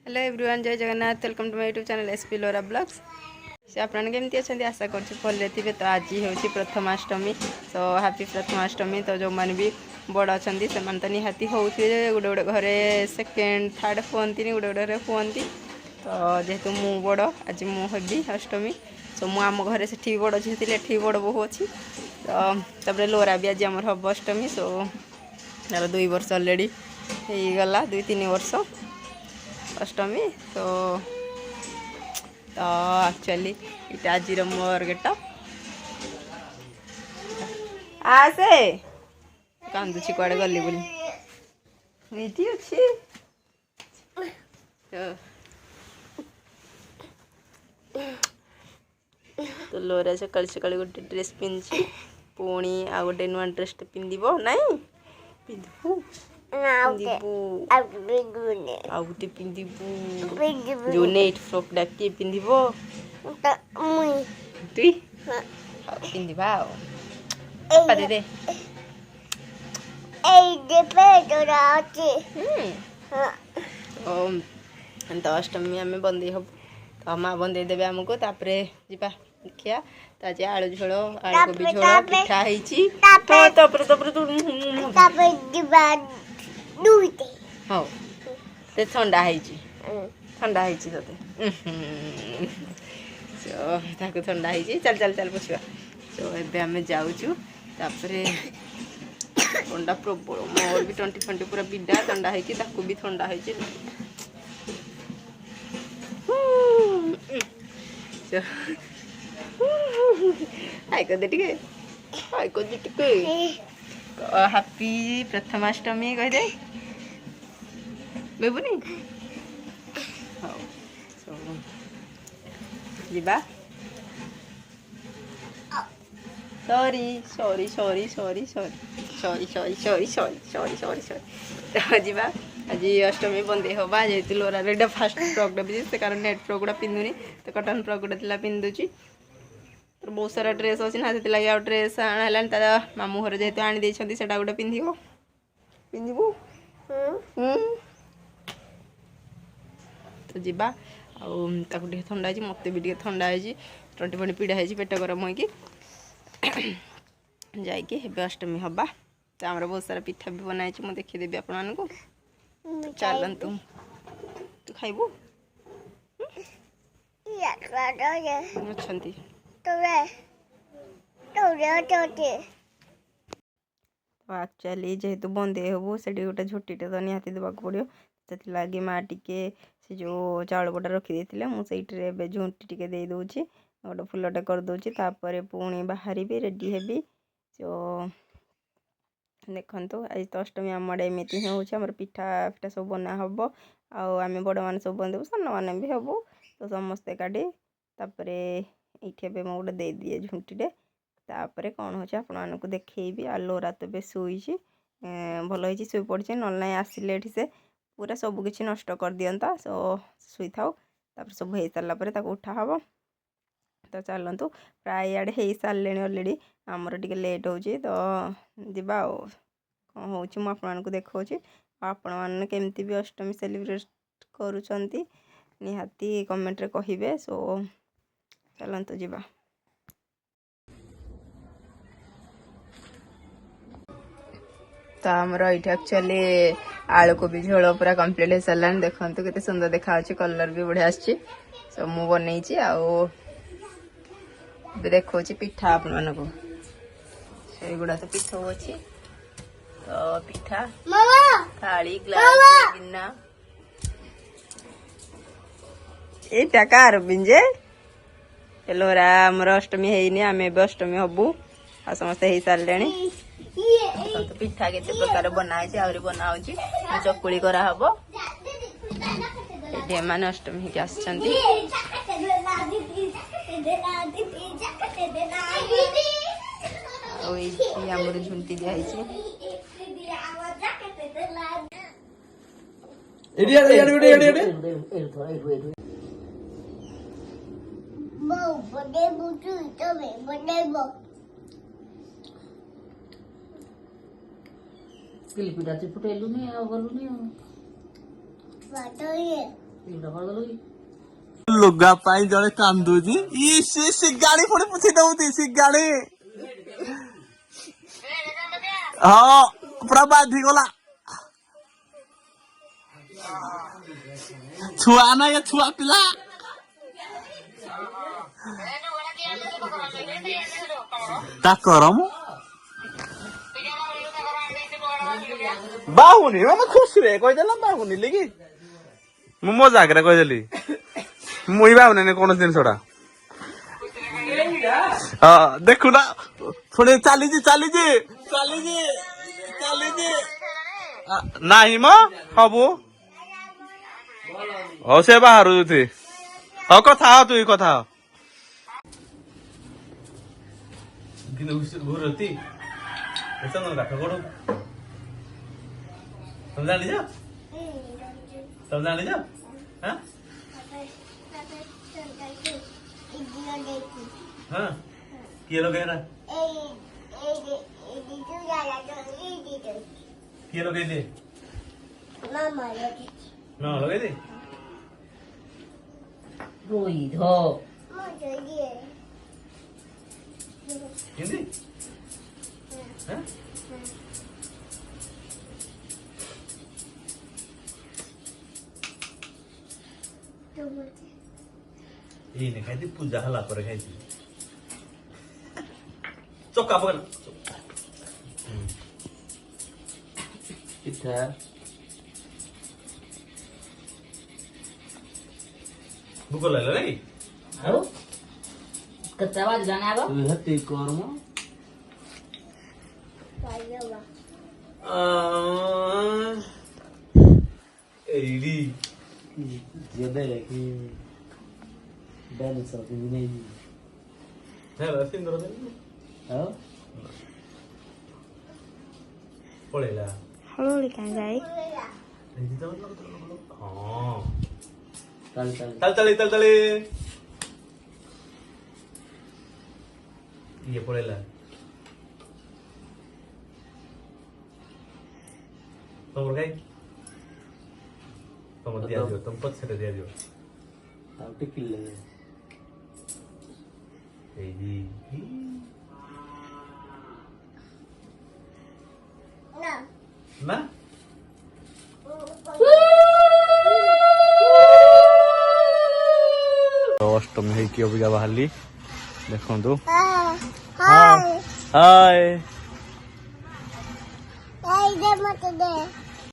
Hello everyone, जय Jagannath. Welcome to my YouTube channel SP लोरा vlogs. से आपने केमती अच्छा आशा करले थे। तो आज हूँ प्रथमाष्टमी, सो हैप्पी प्रथमाष्टमी। तो जो मैंने भी बड़ अच्छा से तो निहाती होते गोटे गोटे घरे सेकेंड थर्ड कहती गोटे गोटे घरे कहती। तो जेहेतु मु बड़ आज मुझी अष्टमी, सो मु आम घर से बड़ झी थी, एठी बड़ बोहू अच्छी। तो लोरा भी आज आम हम अष्टमी, सो तार 2 वर्ष अलरेडी हो गला, 2-3 वर्ष अष्टमी। तो एक्चुअली इटा आज मोर गेटअप आसे कांदुची कुआड़े गली बोली नीति अच्छी। तो लोरा सकाल सकाल गोटे ड्रेस पिंधि, पुणी आ गोटे नुआ ड्रेस पिंधब नाई पिंधबू आउटे पिंधबू जो नेट फ्रॉक डाके पिंधब तुई पिंधबा दे दे तो अष्टमी आम बंदे हम तो माँ बंदे देवे आमको। तापर जा देखिया तो आज आलू झोल आलू कोबी झोल पिठा होती। हाँ तो ठंडा ठंडा ते ठंडा चल चल चल पशिवा। तो एबे आम जाऊँ ठंडा प्रबल मोर भी टंटी फंटी पूरा बिडा ठंडा होती भी ठंडा होती। हैप्पी प्रथमाष्टमी कह दे बेबुनी। हाँ जीवा sorry sorry sorry sorry sorry sorry sorry sorry sorry sorry sorry तो जीवा आज अष्टमी बंदे हवा जेहेतु लोरा एटा फास्ट फ्रॉक भी से कारण नेट फ्रॉक गुड़ा पिंधुनी तो कटन फ्रॉक गुड़ा पिंधुची। तो बहुत सारा ड्रेस अच्छी ना से लगे ड्रेस आना तार मामू घर जेहेतु आनी देछंती सेटा गोटे पिंधिबो पिंधिबू तो जीवा आउ ठंडा है मत भी ठंडा है टंटी फंटी पीड़ा है पेट गरम होगी जाइए अष्टमी हवा। तो आमर बहुत सारा पिठा भी बनाई मुझे देखीदेवी आपण को। चलतु तू खाइबू एक्चुअली जेहेतु बंदे हबू से गोटे झोटीटे तो निहाती देवाक पड़ो। से लगे माँ टिके से जो चाउल बटा रखी मुझे झुंटी टिके दे दूची गोटे फुलटे करदे। तापर पुणी बाहरी रेडी हेबी। तो देखु आज तो अष्टमी आम आड़े एमती ही होमर पिठा फिठा सब बना हम आम बड़ मैंने सब बंदेबू सान मैंने भी हबू। तो समस्ते काढ़ी तापर ये गोटे दे दिए झुंटीटे। तापर कौन हो आपको देखी आ लोरा तो बे शुई भल हो शुई पड़ी ना आसिले से पूरा सबकि नष्ट कर दिंता। सो शुई था तापर सब हो सारापर उठा हम। तो चलतु प्राय आड़े हो सारे अलरेडी आमर टे लेट हो। तो जीवा कौन हो आपको देखा आपण मैंने केमती भी अष्टमी सेलिब्रेट करुँच निहाती कमेंट कहे। सो चलतु जीवा। तो आमर ये एक्चुअली आलू कोबी झोल पूरा कंप्लीट हो सारा। देखो केते सुंदर देखा कलर भी बढ़िया आसी। सो मु बन देखा पिठा आपण मानक से गुड़ा तो पिठा अच्छी। तो पिठा थाली ग्लास गिना ये कार बिंजे लोरा आमर अष्टमी है आम अष्टमी हबू आ समस्ते हो सारे। तो पिठा केते प्रकार बनाई आहरी बना चकुली कराहब एमाने अष्टमी के आसछंती। आमर झुंटी दिखाई किलपिटा फुटेलुनी गलुनी ଲୁଗା ପାଇଁ ଜଣେ କାନ୍ଦୁଛି ଗାଡି ପୁଣି ପୁଛି ଦଉଛି ସେ ଗାଡି ହଁ ପୁରା ବାଧିଗଲା ଛୁଆ ନା ଏ ଛୁଆ ପିଲା ତାକର ମୁଁ ବାହୁନି ଖୁସିରେ କହିଦେଲା ବାହୁନି କି ମୁଁ ମୋ ଜାଗାରେ କହିଦେଲି ମୁଇଁ ବାହୁନି କୌଣସି ଜିନିଷଟା ହଁ ଦେଖୁନା ପୁଣି ଚାଲିଛି ଚାଲିଛି ଚାଲିଛି ଚାଲିଛି ନାହିଁ ମ ହବୁ ହଉ ସେ ବାହାରୁଛି ହଉ କଥା ହ ତୁ କଥା ହ ଘୁରତି କାଠ ଗୋଡ ତମେ ଜାଣିଛ ତମେ ଜାଣିଛ ହଁ କିଏ ଲଗେଇଲା କିଏ ଲଗେଇଦିଏ ମାମା ଲଗେଇଦିଏ କେମିତି ଏଇନେ ଖାଇଛି ପୂଜା ହେଲା ପରେ ଖାଇଛି ଚକା ପକେଇଲା ପିଠା ଭୋକ ଲାଗିଲା ନାଇଁ ଆଉ କେତେ ବାଜ ଜାଣେ ଆଗ ହେତି କର୍ମ ଏଇଡି ଯେବେ କି ଡାନ୍ସ ଅଫ ନେଇ ହେଲା ସିନ୍ଦୁର ଦେଲି ଆଉ ପଳେଇଲା ହଳୁଳି କାଇଁ ଯାଇ ହଁ ତାଳି ଇଏ ପଳେଇଲା ତମର କାଇଁ ତମ ଦିଆଯିବ ତମ ପଛରେ ଦିଆଯିବ ଆଉ ଟିକିଲେ ଏଇ ନା ଅଷ୍ଟମୀ ହେଇକି ଅବିକା ବାହାରିଲି ଦେଖନ୍ତୁ ହାय